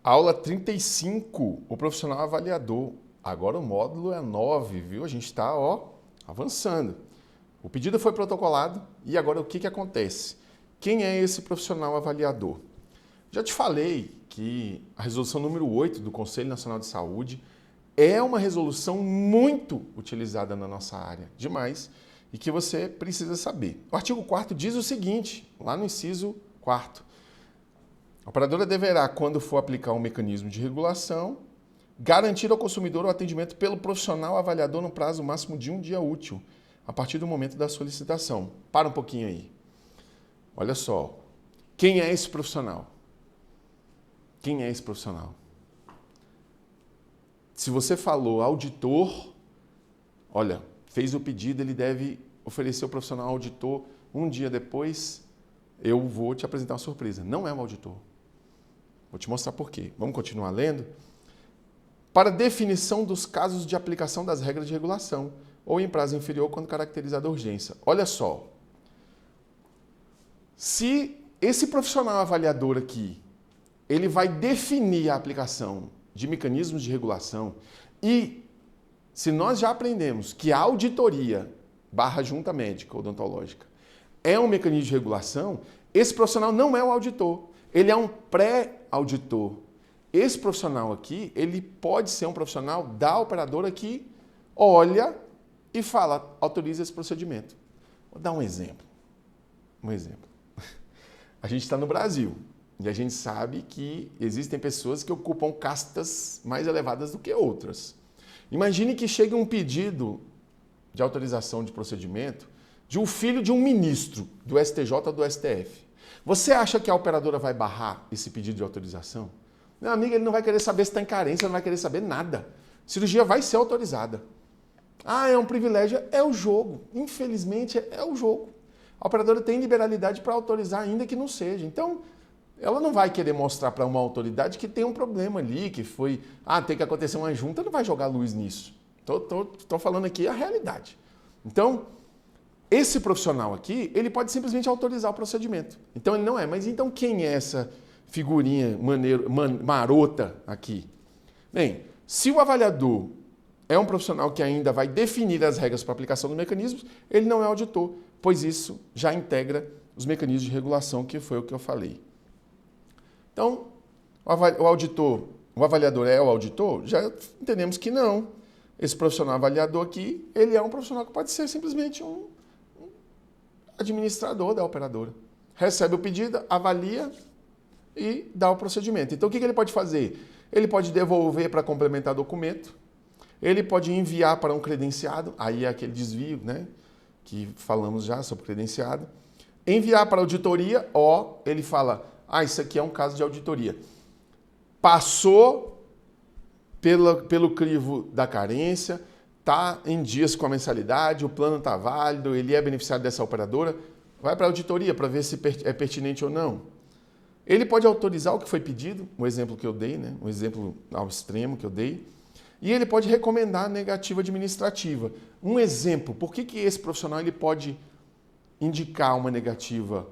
Aula 35, o profissional avaliador. Agora o módulo é 9, viu? A gente está avançando. O pedido foi protocolado e agora o que acontece? Quem é esse profissional avaliador? Já te falei que a resolução número 8 do Conselho Nacional de Saúde é uma resolução muito utilizada na nossa área, demais, e que você precisa saber. O artigo 4º diz o seguinte, lá no inciso 4º. A operadora deverá, quando for aplicar um mecanismo de regulação, garantir ao consumidor o atendimento pelo profissional avaliador no prazo máximo de um dia útil, a partir do momento da solicitação. Para um pouquinho aí. Olha só. Quem é esse profissional? Quem é esse profissional? Se você falou auditor, olha, fez o pedido, ele deve oferecer o profissional auditor. Um dia depois, eu vou te apresentar uma surpresa. Não é o auditor. Vou te mostrar por quê. Vamos continuar lendo? Para definição dos casos de aplicação das regras de regulação ou em prazo inferior quando caracterizada a urgência. Olha só. Se esse profissional avaliador aqui, ele vai definir a aplicação de mecanismos de regulação e se nós já aprendemos que a auditoria / junta médica odontológica é um mecanismo de regulação, esse profissional não é o auditor, ele é um pré-auditor. Esse profissional aqui, ele pode ser um profissional da operadora que olha e fala, autoriza esse procedimento. Vou dar um exemplo. A gente está no Brasil e a gente sabe que existem pessoas que ocupam castas mais elevadas do que outras. Imagine que chegue um pedido de autorização de procedimento de um filho de um ministro do STJ ou do STF. Você acha que a operadora vai barrar esse pedido de autorização? Meu amigo, ele não vai querer saber se está em carência, não vai querer saber nada. A cirurgia vai ser autorizada. Ah, é um privilégio. É o jogo. Infelizmente, é o jogo. A operadora tem liberalidade para autorizar, ainda que não seja. Então, ela não vai querer mostrar para uma autoridade que tem um problema ali, que foi, tem que acontecer uma junta, não vai jogar luz nisso. Estou falando aqui a realidade. Então, esse profissional aqui, ele pode simplesmente autorizar o procedimento. Então, ele não é. Mas então, quem é essa figurinha marota aqui? Bem, se o avaliador é um profissional que ainda vai definir as regras para aplicação dos mecanismos, ele não é auditor, pois isso já integra os mecanismos de regulação, que foi o que eu falei. Então, o auditor, o avaliador é o auditor? Já entendemos que não. Esse profissional avaliador aqui, ele é um profissional que pode ser simplesmente um administrador da operadora. Recebe o pedido, avalia e dá o procedimento. Então, o que ele pode fazer? Ele pode devolver para complementar documento, ele pode enviar para um credenciado, aí é aquele desvio, né, que falamos já sobre credenciado. Enviar para a auditoria, ele fala, isso aqui é um caso de auditoria. Passou pelo crivo da carência, está em dias com a mensalidade, o plano está válido, ele é beneficiário dessa operadora, vai para a auditoria para ver se é pertinente ou não. Ele pode autorizar o que foi pedido, um exemplo que eu dei, né? Um exemplo ao extremo que eu dei, e ele pode recomendar a negativa administrativa. Um exemplo, por que esse profissional ele pode indicar uma negativa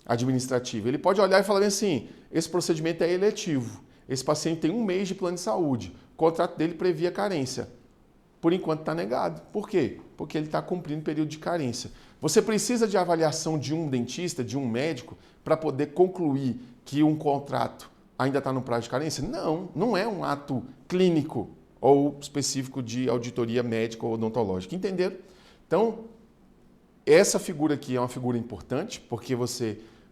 administrativa? Ele pode olhar e falar assim, esse procedimento é eletivo, esse paciente tem 1 mês de plano de saúde, o contrato dele previa carência. Por enquanto está negado. Por quê? Porque ele está cumprindo o período de carência. Você precisa de avaliação de um dentista, de um médico, para poder concluir que um contrato ainda está no prazo de carência? Não, não é um ato clínico ou específico de auditoria médica ou odontológica. Entenderam? Então, essa figura aqui é uma figura importante, porque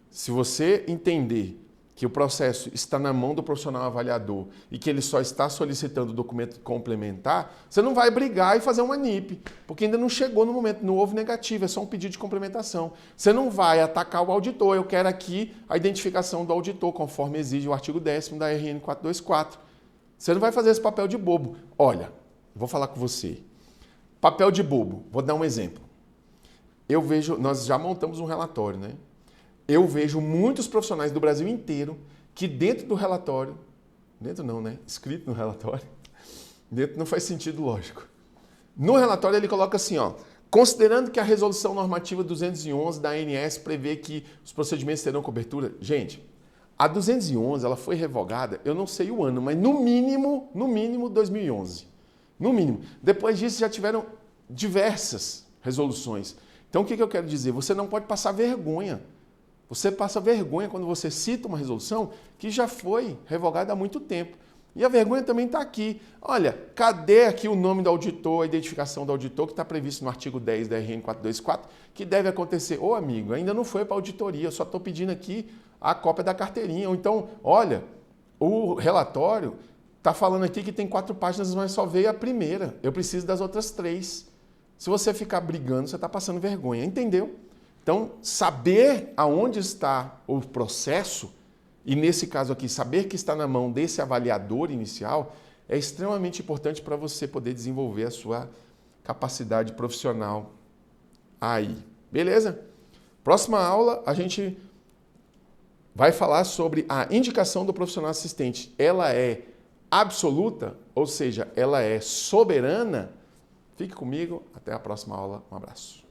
se você entender que o processo está na mão do profissional avaliador e que ele só está solicitando o documento complementar, você não vai brigar e fazer uma NIP, porque ainda não chegou no momento, não houve negativo, é só um pedido de complementação. Você não vai atacar o auditor, eu quero aqui a identificação do auditor, conforme exige o artigo 10º da RN 424. Você não vai fazer esse papel de bobo. Olha, vou falar com você. Papel de bobo, vou dar um exemplo. Nós já montamos um relatório, né? Eu vejo muitos profissionais do Brasil inteiro que dentro do relatório, dentro não, né? Escrito no relatório, dentro não faz sentido lógico. No relatório ele coloca assim, considerando que a resolução normativa 211 da ANS prevê que os procedimentos terão cobertura, gente, A 211, ela foi revogada, eu não sei o ano, mas no mínimo 2011. No mínimo. Depois disso já tiveram diversas resoluções. Então o que eu quero dizer? Você não pode passar vergonha. Você passa vergonha quando você cita uma resolução que já foi revogada há muito tempo. E a vergonha também está aqui. Olha, cadê aqui o nome do auditor, a identificação do auditor, que está previsto no artigo 10 da RN 424, que deve acontecer? Ô amigo, ainda não foi para auditoria, eu só estou pedindo aqui a cópia da carteirinha. Ou então, olha, o relatório está falando aqui que tem 4 páginas, mas só veio a primeira. Eu preciso das outras 3. Se você ficar brigando, você está passando vergonha, entendeu? Então, saber aonde está o processo, e nesse caso aqui, saber que está na mão desse avaliador inicial, é extremamente importante para você poder desenvolver a sua capacidade profissional aí. Beleza? Próxima aula, a gente vai falar sobre a indicação do profissional assistente. Ela é absoluta, ou seja, ela é soberana? Fique comigo, até a próxima aula. Um abraço.